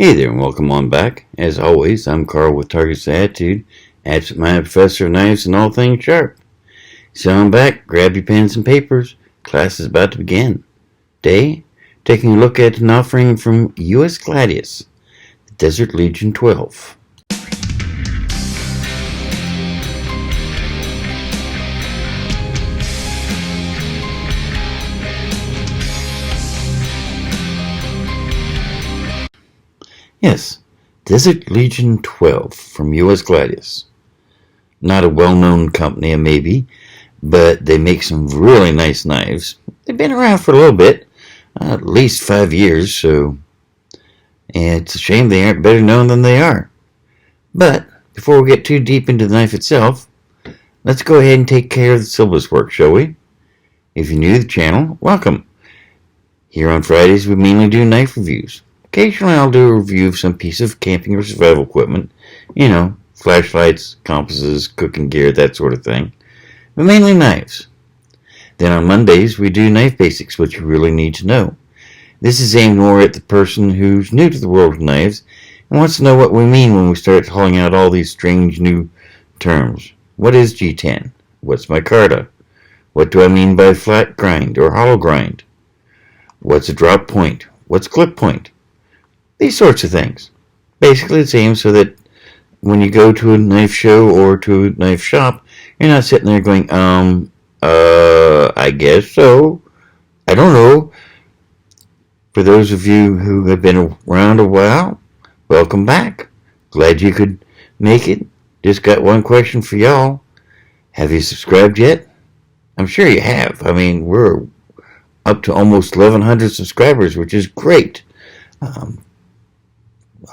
Hey there and welcome on back. As always, I'm Carl with Target's Attitude, absent-minded professor of knives and all things sharp. So I'm back, grab your pens and papers, class is about to begin. Today, taking a look at an offering from USGladius, the Desert Legion XII. Yes, Desert Legion XII from USGladius. Not a well-known company, maybe, but they make some really nice knives. They've been around for a little bit, at least 5 years, so it's a shame they aren't better known than they are. But before we get too deep into the knife itself, let's go ahead and take care of the syllabus work, shall we? If you're new to the channel, welcome. Here on Fridays, we mainly do knife reviews. Occasionally I'll do a review of some piece of camping or survival equipment, flashlights, compasses, cooking gear, that sort of thing, but mainly knives. Then on Mondays we do knife basics, which you really need to know. This is aimed more at the person who's new to the world of knives and wants to know what we mean when we start hauling out all these strange new terms. What is G10? What's micarta? What do I mean by flat grind or hollow grind? What's a drop point? What's clip point? These sorts of things. Basically, it's aimed so that when you go to a knife show or to a knife shop, you're not sitting there going, I guess so. I don't know. For those of you who have been around a while, welcome back. Glad you could make it. Just got one question for y'all. Have you subscribed yet? I'm sure you have. I mean, we're up to almost 1,100 subscribers, which is great.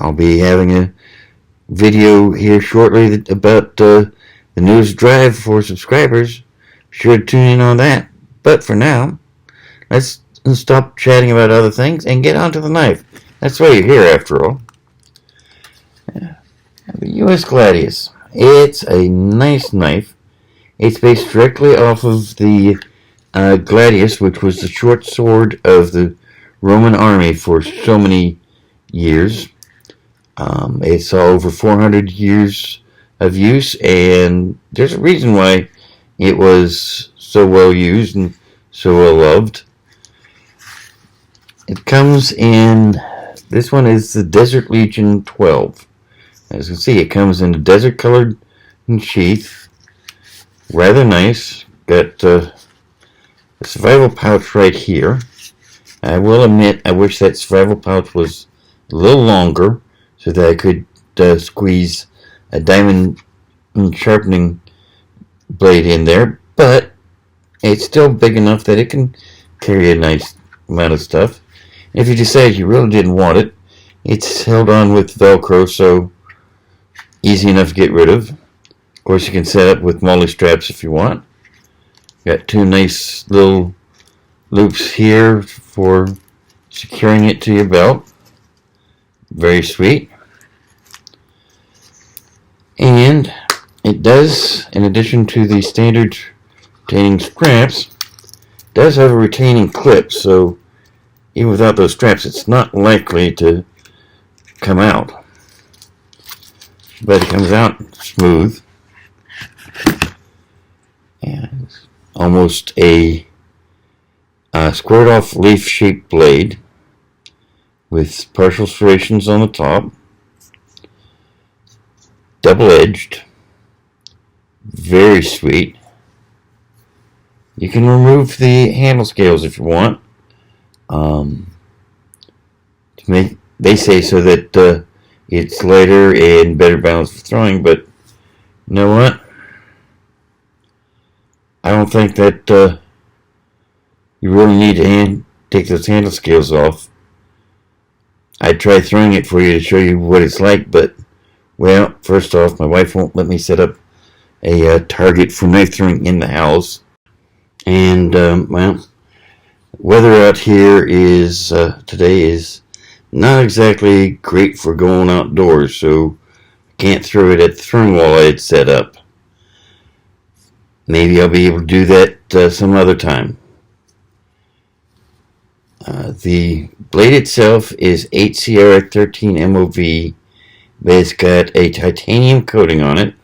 I'll be having a video here shortly about the newest drive for subscribers. Be sure to tune in on that. But for now, let's stop chatting about other things and get onto the knife. That's why you're here, after all. The USGladius. It's a nice knife. It's based directly off of the gladius, which was the short sword of the Roman army for so many years. It saw over 400 years of use, and there's a reason why it was so well used and so well loved. It comes in, this one is the Desert Legion XII. As you can see, it comes in a desert colored sheath. Rather nice. Got a survival pouch right here. I will admit, I wish that survival pouch was a little longer, so that I could squeeze a diamond sharpening blade in there, but it's still big enough that it can carry a nice amount of stuff. If you decide you really didn't want it, it's held on with Velcro, so easy enough to get rid of. Of course, you can set up with molly straps if you want. Got two nice little loops here for securing it to your belt. Very sweet. And it does, in addition to the standard retaining straps, does have a retaining clip, so even without those straps it's not likely to come out. But it comes out smooth. And it's almost a squared off leaf shaped blade with partial serrations on the top, double-edged, very sweet. You can remove the handle scales if you want, they say so that it's lighter and better balanced for throwing, but you know what? I don't think that you really need to take those handle scales off. I'd try throwing it for you to show you what it's like, but, well, first off, my wife won't let me set up a target for knife throwing in the house. And, well, weather out here is, today is not exactly great for going outdoors, so I can't throw it at the throwing wall I had set up. Maybe I'll be able to do that some other time. The blade itself is 8 Sierra 13 MOV, but it's got a titanium coating on it.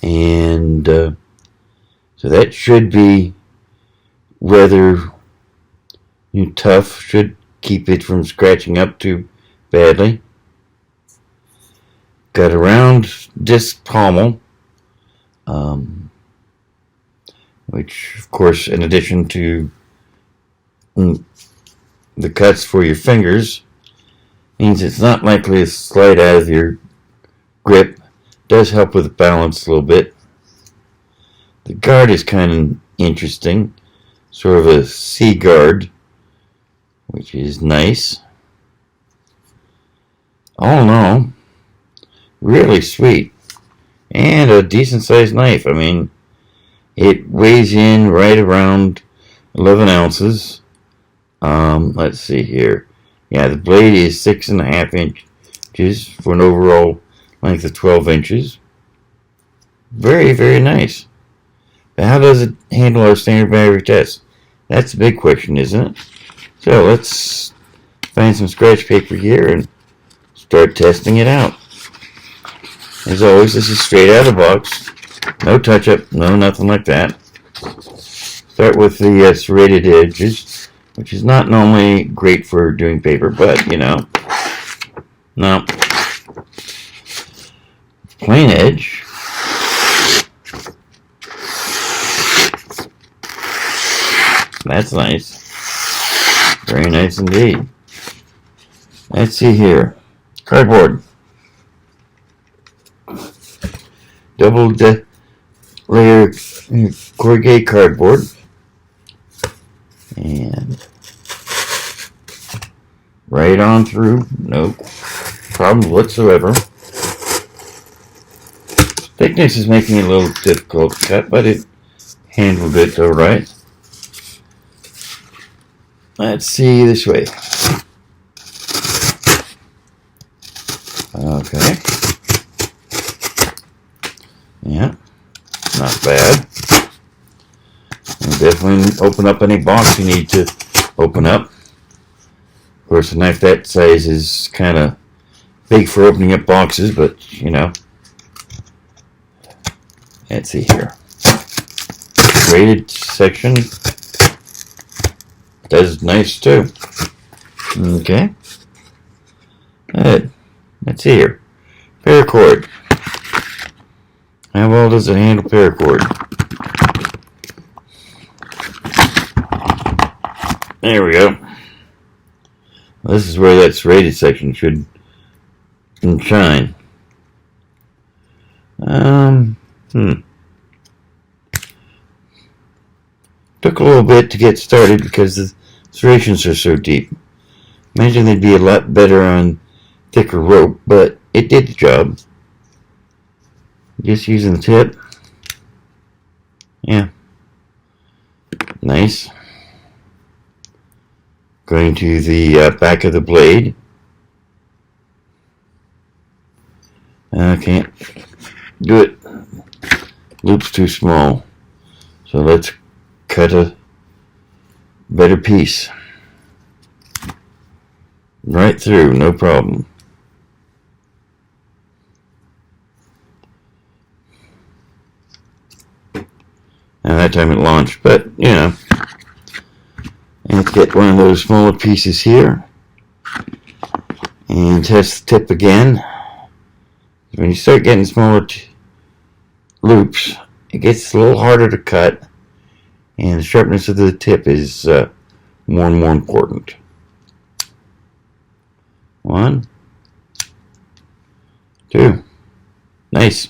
And so that should be rather tough, should keep it from scratching up too badly. Got a round disc pommel, which of course, in addition to the cuts for your fingers, means it's not likely to slide out of your grip. Does help with the balance a little bit. The guard is kind of interesting, sort of a C guard, which is nice. All in all, really sweet, and a decent sized knife. I mean, it weighs in right around 11 ounces. Let's see here. Yeah, the blade is 6.5 inches for an overall length of 12 inches. Very, very nice. But how does it handle our standard battery test? That's the big question, isn't it? So let's find some scratch paper here and start testing it out. As always, this is straight out of the box. No touch-up, no nothing like that. Start with the serrated edges, which is not normally great for doing paper, but, no. Plain edge. That's nice. Very nice indeed. Let's see here. Cardboard. Double layer corrugated cardboard. And right on through. No problem whatsoever. Thickness is making it a little difficult to cut, but it handled it alright. Let's see this way. Okay. Yeah, not bad. And definitely open up any box you need to open up. Of course, a knife that size is kind of big for opening up boxes, but let's see here. Graded section does nice too. Okay. Good. Let's see here. Paracord. How well does it handle paracord? There we go. Well, this is where that serrated section should shine. Took a little bit to get started because the serrations are so deep. Imagine they'd be a lot better on thicker rope, but it did the job. Just using the tip. Yeah. Nice. Going to the back of the blade. I can't do it. Loop's too small. So let's cut a better piece. Right through, no problem. And that time it launched, but let's get one of those smaller pieces here and test the tip again. When you start getting smaller loops, it gets a little harder to cut, and the sharpness of the tip is more and more important. 1, 2, nice.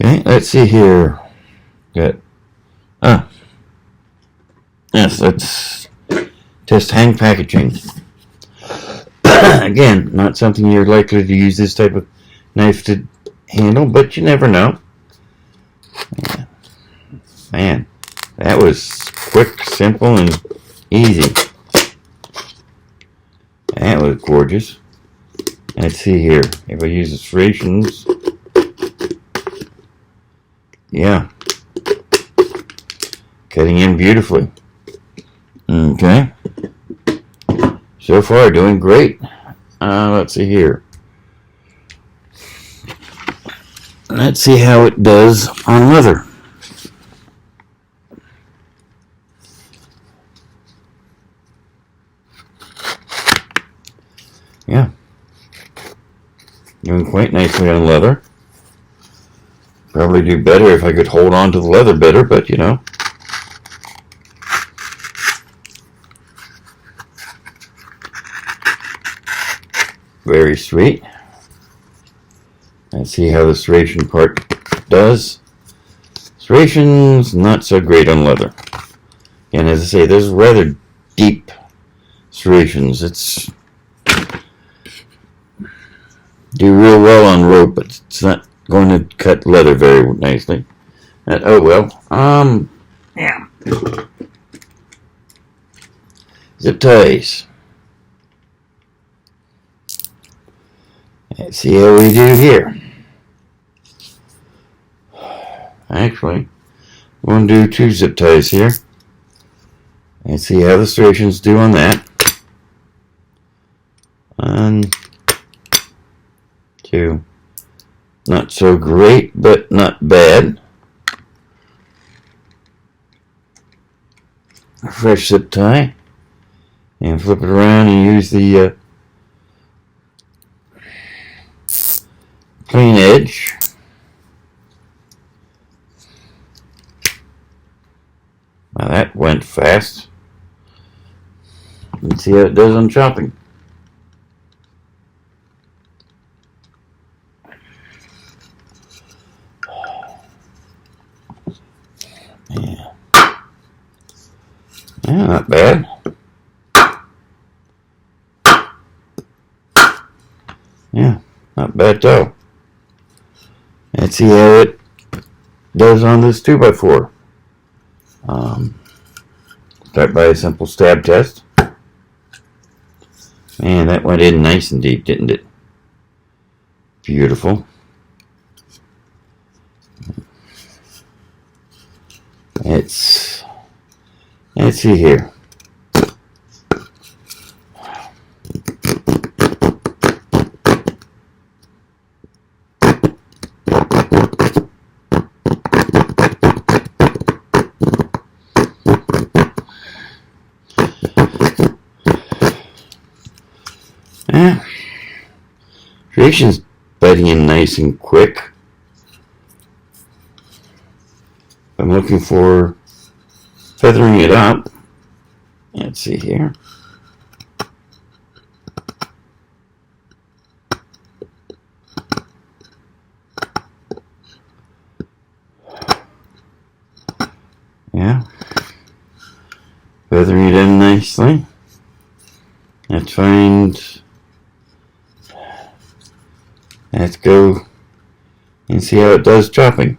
Okay, let's see here. Good. Yes, let's test hang packaging. Again, not something you're likely to use this type of knife to handle, but you never know. Yeah. Man, that was quick, simple, and easy. That was gorgeous. Let's see here. If I use the serrations. Yeah. Cutting in beautifully. So far, doing great. Let's see here. Let's see how it does on leather. Yeah. Doing quite nicely on leather. Probably do better if I could hold on to the leather better, but you know. Very sweet. Let's see how the serration part does. Serration's not so great on leather. And as I say, there's rather deep serrations. It's do real well on rope, but it's not going to cut leather very nicely. Oh well. Yeah. Zip ties. Let's see how we do here. Actually, we're going to do 2 zip ties here. And see how the serrations do on that. 1, 2. Not so great, but not bad. A fresh zip tie. And flip it around and use the plain edge. Now that went fast. Let's see how it does on chopping. Yeah. Yeah, not bad. Yeah, not bad at all. Let's see how it does on this 2x4. Start by a simple stab test. Man, that went in nice and deep, didn't it? Beautiful. Let's see here. Serration's biting in nice and quick. I'm looking for feathering it up. Let's see here. Yeah. Feathering it in nicely. Let's go and see how it does chopping.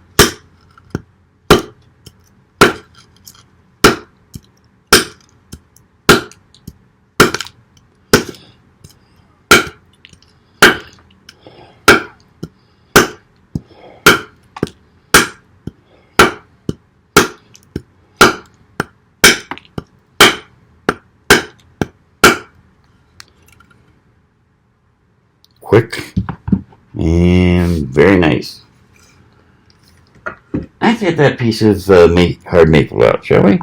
Quick and very nice. Let's get that piece of hard maple out, shall we?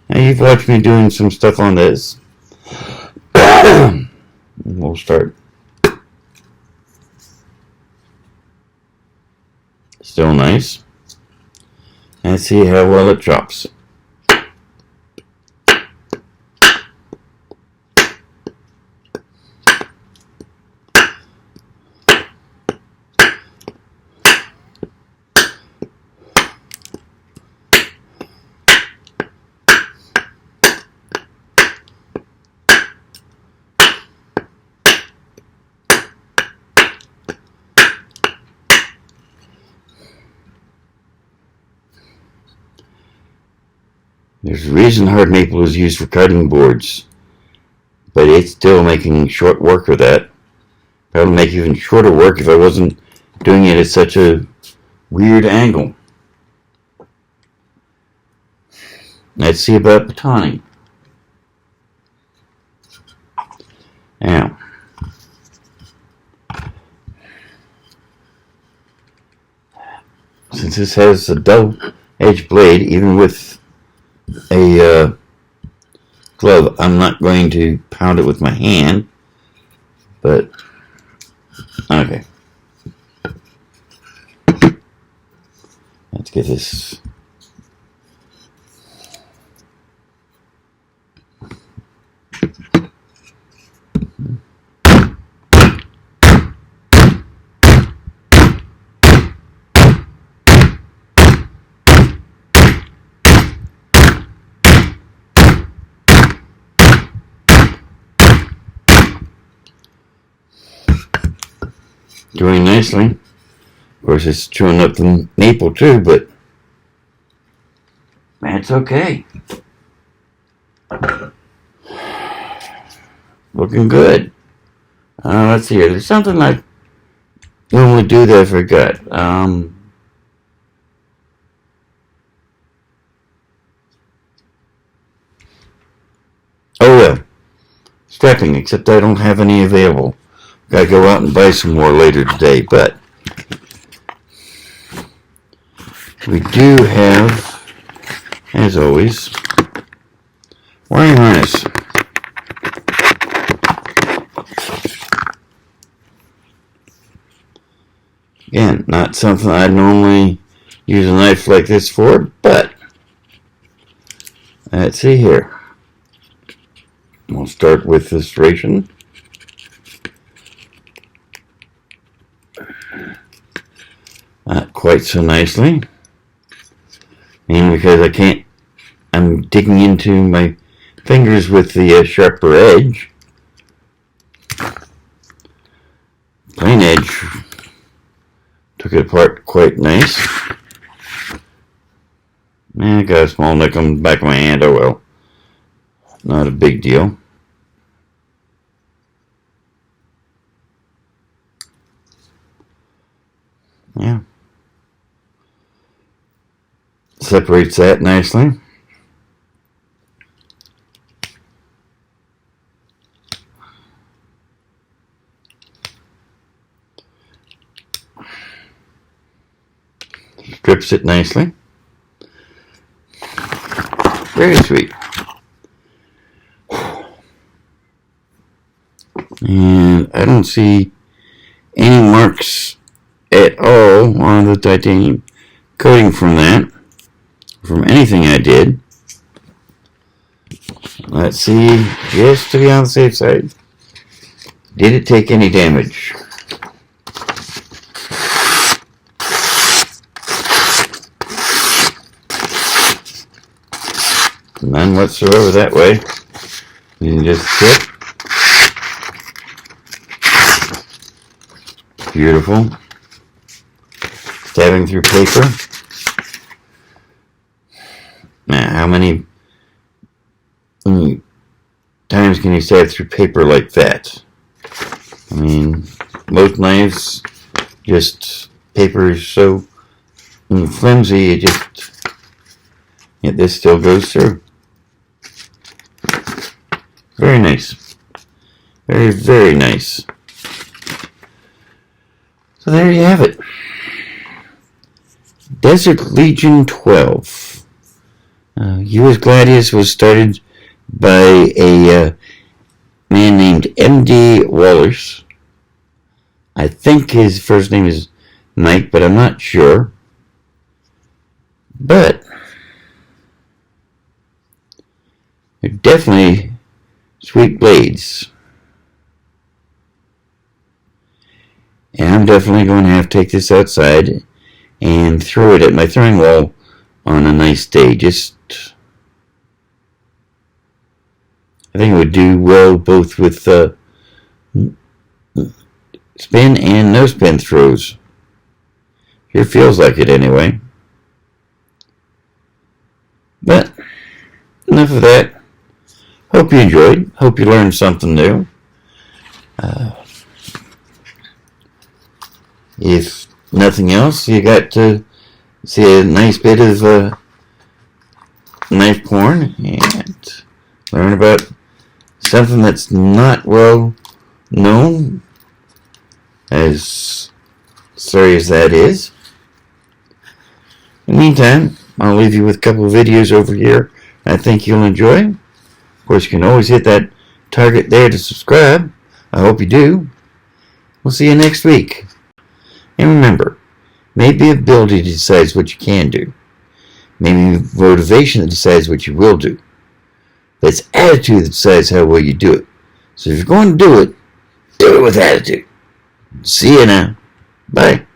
Now you've watched me doing some stuff on this. We'll start. Still nice. Let's see how well it chops. There's a reason hard maple is used for cutting boards, but it's still making short work of that. Probably make even shorter work if I wasn't doing it at such a weird angle. Let's see about batoning. since this has a dull-edged blade, even with a glove, I'm not going to pound it with my hand, but okay. Let's get this. Doing nicely. Of course, it's chewing up the maple too, but that's okay. Looking good. Let's see here. There's something I normally do that I forgot. Oh well. Strapping, except I don't have any available. Gotta go out and buy some more later today, but we do have, as always, wiring harness. Again, not something I normally use a knife like this for, but let's see here. We'll start with the serration. Not quite so nicely. And because I can't, I'm digging into my fingers with the sharper edge. Plain edge took it apart quite nice. And I got a small nick on the back of my hand, oh well. Not a big deal. Yeah. Separates that nicely. Strips it nicely. Very sweet. And I don't see any marks at all on the titanium coating from that, from anything I did. Let's see, just to be on the safe side, did it take any damage? None whatsoever that way. You can just tip. Beautiful. Stabbing through paper. Now, how many times can you stab through paper like that? I mean, most knives, just paper is so flimsy, it just, yet this still goes through. Very nice. Very, very nice. So there you have it. Desert Legion XII. USGladius was started by a man named M.D. Wallace. I think his first name is Mike, but I'm not sure. But they're definitely sweet blades. And I'm definitely going to have to take this outside and throw it at my throwing wall on a nice day. Just, I think it would do well both with spin and no spin throws. Sure feels like it anyway. But enough of that. Hope you enjoyed. Hope you learned something new. If nothing else, you got to see a nice bit of knife porn and learn about something that's not well known, as sorry as that is. In the meantime, I'll leave you with a couple of videos over here I think you'll enjoy. Of course, you can always hit that target there to subscribe. I hope you do. We'll see you next week. And remember, maybe ability decides what you can do. Maybe motivation that decides what you will do. But it's attitude that decides how well you do it. So if you're going to do it with attitude. See you now. Bye.